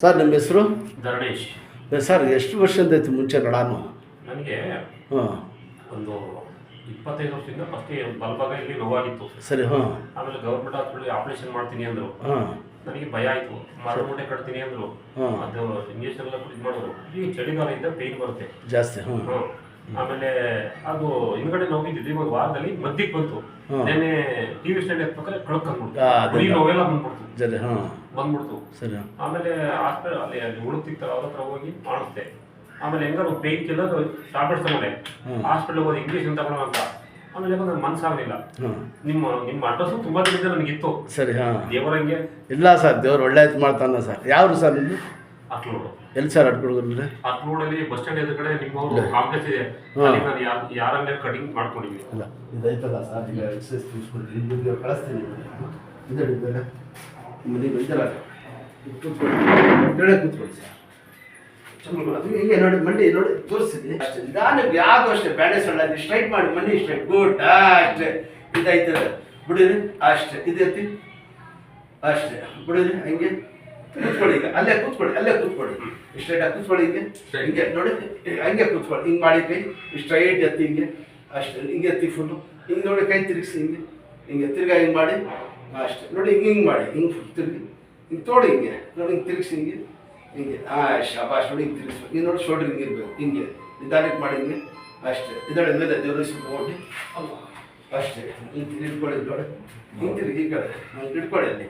Sir ನಿಮ್ಮ ಹೆಸರು? Dharanesh. Sir ಎಷ್ಟು ವರ್ಷದಿಂದ ಇತ್ತು ಮುಂಚೆ ನಡಾನು? ನನಗೆ ಹಾಂ ಒಂದು 25 ವರ್ಷದಿಂದ ಫಸ್ಟೇ ಬಲಭಾಗ ಇಲ್ಲಿ ನೋವಾಗಿತ್ತು. ಸರಿ. ಹಾಂ ಆಮೇಲೆ ಗೌರ್ಮೆಂಟ್ ಹಾಸ್ಪಿಟಲ್ ಆಪರೇಷನ್ ಮಾಡ್ತೀನಿ ಅಂದರು. ಹಾಂ ನನಗೆ ಭಯ ಆಯಿತು. ಮರಮೂಟೆ ಕಟ್ತೀನಿ ಅಂದರು. ಹಾಂ ಅದು ಇಂಜೆಕ್ಷನ್ ಎಲ್ಲ ಇದು ಮಾಡೋರು. ಈಗ ಚಳಿಗಾಲದಿಂದ ಪೇಯ್ನ್ ಬರುತ್ತೆ ಜಾಸ್ತಿ. ಹಾಂ ಹಾಂ ಆಮೇಲೆ ಅದು ಹಿಂದ್ಗಡೆ ನೋವಿದ್ದಿದ್ದು ಒಂದು ವಾರದಲ್ಲಿ ಮದ್ದಿಗೆ ಬಂತು. ನೆನ್ನೆ ಟಿ ವಿ ಸ್ಟ್ಯಾಂಡ್ ಎತ್ಬೇಕಾದ್ರೆ ಕಳ್ಕೊಂಡ್ಬಿಡ್ತು. ನೋವೆಲ್ಲ ಬಂದ್ಬಿಡ್ತು. ಸರಿ. ಹಾಂ ಬಂದ್ಬಿಡ್ತು. ಸರಿ. ಆಮೇಲೆ ಹಾಸ್ಪಿಟಲ್ ಅಲ್ಲಿ ಹುಡುಕ್ತಿರ್ತಾರೆ ಅವ್ರ ಹತ್ರ ಹೋಗಿ ಮಾಡಿಸ್ದೆ. ಆಮೇಲೆ ಹೆಂಗಾರು ಪೇಯ್ನ್ ಕಿಲ್ಲರ್ ಟ್ಯಾಬ್ಲೆಟ್ಸ್ ತಗೊಂಡೆ. ಹಾಸ್ಪಿಟಲ್ ಹೋಗಿ ಇಂಜೆಕ್ಷನ್ ತಗೊಳ್ಳೋ ಅಂತ. ಆಮೇಲೆ ನನಗೆ ಮನಸ್ಸಾಗಲಿಲ್ಲ. ನಿಮ್ಮ ಅಡ್ರೆಸ್ಸು ತುಂಬ ದಿನದಿಂದ ನನಗಿತ್ತು. ಸರಿ. ಹಾಂ ದೇವರಂಗೆ ಇಲ್ಲ ಸರ್, ದೇವ್ರು ಒಳ್ಳೇದು ಮಾಡ್ತಾನೆ ಸರ್. ಯಾರು ಸರ್ ನಿಮ್ಮದು? ಅಟ್ಲೋಡು. ಎಲ್ಲಿ ಸರ್ ಅಡ್ಕೊಡ್ಗಲ್ರಿ? ಅಟ್ಲೋಡಲ್ಲಿ ಬಸ್ ಸ್ಟ್ಯಾಂಡ್ ಎದುರುಗಡೆ ನಿಮ್ಮವರು ಕಾಂಪ್ಲೆಕ್ಸ್ ಇದೆ. ಅಲ್ಲಿ ನಾನು ಯಾರಂಗೆ ಕಟಿಂಗ್ ಮಾಡ್ಕೊಂಡಿದ್ದೀನಿ. ಇಲ್ಲ ಇದೈತಲ್ಲ ಸರ್, ಈಗ ಎಕ್ಸಸೈಸ್ ತಿಳಿಸ್ಕೊಡ್ತೀನಿ, ನಿಮಗೆ ಕಳಿಸ್ತೀನಿ. ಇದೆಲ್ಲ ನೀವು ಇದೆಲ್ಲ ಕೂತ್ಕೊಳ್ಳಿ ಸರ್. ಹಿಂಗೆ ನೋಡಿ ಮಂಡಿ ನೋಡಿ ತೋರಿಸ್ತೀನಿ ಅಷ್ಟೇ. ನಾನು ಯಾವುದು ಅಷ್ಟೇ ಬ್ಯಾಂಡೇಜ್ ಒಳ್ಳೆ ಸ್ಟ್ರೈಟ್ ಮಾಡಿ ಮಂಡಿ ಸ್ಟ್ರೈಟ್ ಗುಡ್ ಅಷ್ಟೇ. ಇದೈತದೆ ಬಿಡಿರಿ ಅಷ್ಟೇ. ಇದೈತಿ ಅಷ್ಟೇ ಬಿಡಿರಿ. ಹಂಗೆ ಕೂತ್ಕೊಳ್ಳಿ. ಈಗ ಅಲ್ಲೇ ಕೂತ್ಕೊಳ್ಳಿ ಸ್ಟ್ರೈಟ್ ಕೂತ್ಕೊಳ್ಳಿ. ಹಿಂಗೆ ನೋಡಿ ಹಂಗೆ ಕೂತ್ಕೊಳ್ಳಿ. ಹಿಂಗೆ ಮಾಡಿ ಕೈ ಸ್ಟ್ರೈಟ್ ಎತ್ತಿ ಹಿಂಗೆ ಅಷ್ಟೇ. ಹಿಂಗೆ ಎತ್ತಿ ಫುಲ್ಲು ಹಿಂಗೆ ನೋಡಿ ಕೈ ತಿರುಗಿಸಿ ಹಿಂಗೆ ತಿರ್ಗಾ ಹಿಂಗೆ ಮಾಡಿ ಅಷ್ಟೇ. ನೋಡಿ ಹಿಂಗೆ ಮಾಡಿ ಹಿಂಗೆ ಫುಲ್ ತಿರುಗಿ ಹಿಂಗೆ ತೋಡಿ ಹಿಂಗೆ ನೋಡಿ ಹಿಂಗೆ ತಿರುಗಿಸಿ ಹಿಂಗೆ ಶಾಬಾಷ್ ನೋಡಿ ಹಿಂಗೆ ತಿರುಗಿಸ್ಬೇಕು. ಹಿಂಗೆ ನೋಡಿ ಶೋಲ್ಡ್ರ್ ಹಿಂಗೆ ಇರಬೇಕು. ಹಿಂಗೆ ನಿಧಾನಕ್ಕೆ ಮಾಡಿ ಹಿಂಗೆ ಅಷ್ಟೇ. ಇದರ ಮೇಲೆ ದೇವರಿಸಿ ನೋಡಿ ಅಷ್ಟೇ. ಹಿಂಗೆ ಇಟ್ಕೊಳ್ಳಿ ನೋಡಿ ಹಿಂಗೆ ತಿರುಗಿ ಈ ಕಡೆ ಹಂಗೆ ಇಟ್ಕೊಳ್ಳಿ. ಅಲ್ಲಿ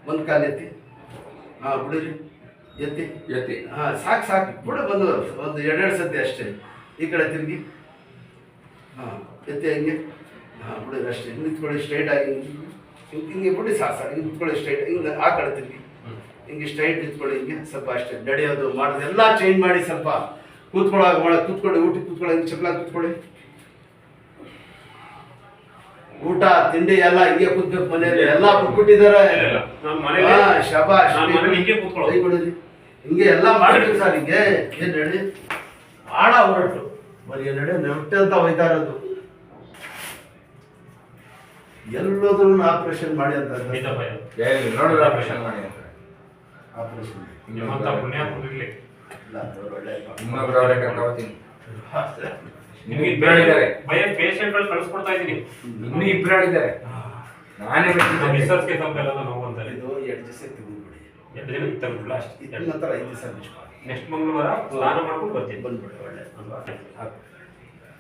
ಒಂದು ಕಾಲು ಎತ್ತಿ ಬಿಡಿರಿ ಎತ್ತಿ ಸಾಕು ಕೂಡ ಬಂದು ಒಂದು 2 ಸತಿ ಅಷ್ಟೇ. ಈ ಕಡೆ ತಿರುಗಿ ಎತ್ತಿ ಹಂಗೆ ಬಿಡಿರಿ ಅಷ್ಟೇ. ನಿಂತ್ಕೊಳ್ಳಿ ಸ್ಟ್ರೈಟ್ ಆಗಿ ಹಿಂಗೆ ಬಿಡಿ ಸಾಕು ಹಿಂಗೆ ನಿಂತ್ಕೊಳ್ಳಿ ಸ್ಟ್ರೈಟ್. ಹಿಂಗೆ ಆ ಕಡೆ ತಿರುಗಿ ಹಿಂಗೆ ಸ್ಟ್ರೈಟ್ ನಿಂತ್ಕೊಳ್ಳಿ. ಹಿಂಗೆ ಸ್ವಲ್ಪ ಅಷ್ಟೇ ನಡೆಯೋದು ಮಾಡೋದು ಎಲ್ಲ ಚೇಂಜ್ ಮಾಡಿ. ಸ್ವಲ್ಪ ಕೂತ್ಕೊಳ್ಳಿ ಊಟಕ್ಕೆ ಕೂತ್ಕೊಳ್ಳಿ. ಹಿಂಗೆ ಚಪ್ಪಲ ಕೂತ್ಕೊಳ್ಳಿ. ಊಟ ತಿಂಡಿ ಎಲ್ಲ ಹಿಂಗೆ ಕೂತ್ಬೇಕು. ಮನೆಯಲ್ಲಿ ಎಲ್ಲ ಬಿಟ್ಬಿಟ್ಟಿದ್ದಾರೆ. ಶಬಾಷ್ ಹಿಂಗೆ ಎಲ್ಲ ಮಾಡ್ಬೇಕು ಸರ್. ಹಿಂಗೆ ಏನ್ ಹೇಳಿ ಆಡ ಹೊರಟು ಬರೀ ನಡೆ ನೆಟ್ಟೆ ಅಂತ ಹೋಯ್ತಾ ಇರೋದು. ಎಲ್ಲೋದ್ರೂ ಆಪರೇಷನ್ ಮಾಡಿ ಅಂತ ಆಪರೇಷನ್ ಪೇಷಂಟ್ಗಳು ಕಳಿಸ್ಕೊಡ್ತಾ ಇದ್ದೀನಿ. ಇನ್ನೂ ಇಬ್ಬರು ಹೇಳಿದ್ದಾರೆ. ನಾನೇ ರಿಸರ್ಚ್ಗೆ ತಪ್ಪೆಲ್ಲ ನೋವು ಅಂತಾರೆ. ಇದು 2 ದಿವಸ ತೆಗೆದುಬಿಡಿ. 2 ದಿನ ತೆಗೆದುಬಿಡಲ ಅಷ್ಟೇ. ನಂತರ 5 ದಿವಸ ನೆಕ್ಸ್ಟ್ ಮಂಗಳವಾರ ಸ್ನಾನ ಮಾಡ್ಕೊಂಡು ಬರ್ತೀನಿ. ಬಂದ್ಬಿಡಿ. ಒಳ್ಳೆ